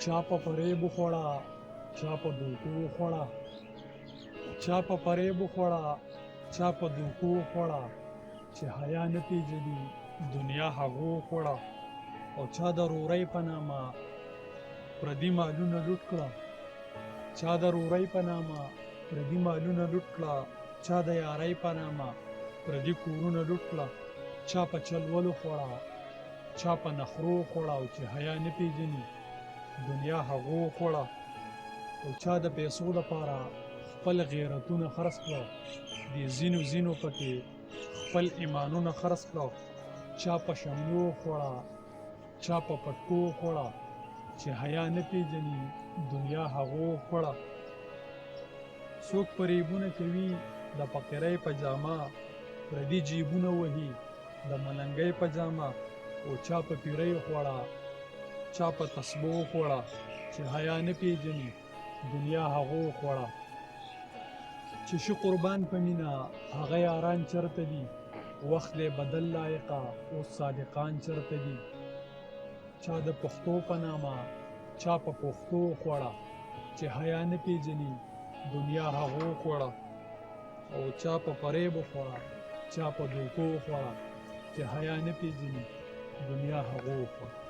چا په فریب وخوړه چا په دوکو وخوړه چا په فریب وخوړه چا په دوکو وخوړه چې حیا نه پیژني دنیا هغو وخوړه او چا د رورۍ په نامه پردي مالونه لوټ کړه چا د رورۍ په نامه پردي مالونه لوټ کړه چا د یارۍ په نامه پردي کورونه لوټ کړه چا په چلولو خوړه چا په نخرو خوړه او چې حیا نه پیژني دنیا هغو خوړه او چا د پیسو لپاره خپل غیرتونه خرڅ کړه د ځینو پکې خپل ایمانونه خرڅ کړه چا په شملو خوړه چا په پټکو خوړه چې حیا نه پیژني دنیا هغو خوړه څوک فریبونه کوي د فقیرۍ په جامه پردي جیبونه وهي د ملنګۍ په جامه او چا په پیرۍ خوړه چا په تسبو خوړه چې حیا نه پیژني دنیا هغو خوړه چې شي قربان په مینه هغه یاران چرته دي وخت دی بدل لایقه اوس صادقان چرته دي چا د پښتو په نامه چا په پښتو خوړه چې حیا نه پیژني دنیا هغو خوړه او چا په فریب وخوړه چا په دوکو وخوړه چې حیا نه پیژني دنیا هغو خوړه